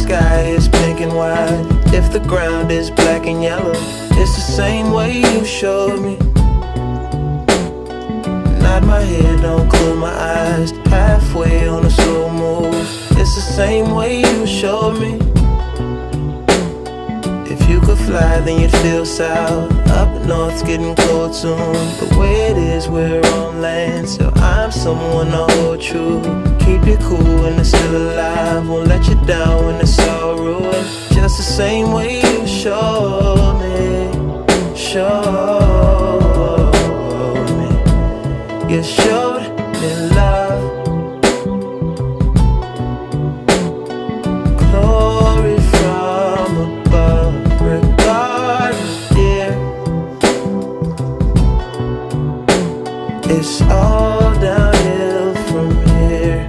sky is pink and white, if the ground is black and yellow, it's the same way you showed me. Nod my head, don't close my eyes, halfway on a slow move, it's the same way you showed me. If you could fly, then you'd feel south. Up north's getting cold soon. The way it is, we're on land, so I'm someone to hold true. Keep you cool when it's still alive, won't let you down when it's all ruined. Just the same way you showed me, showed me. You showed me love, glory from above. Regardless, dear, it's all downhill from here.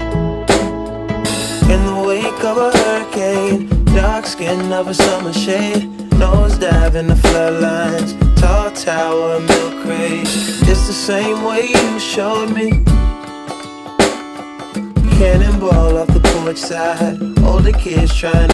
In the wake of a hurricane, dark skin of a summer shade, nosedive in the floodlines, tall tower, milk crate. It's the same way you showed me. Cannonball off the porch side, older kids trying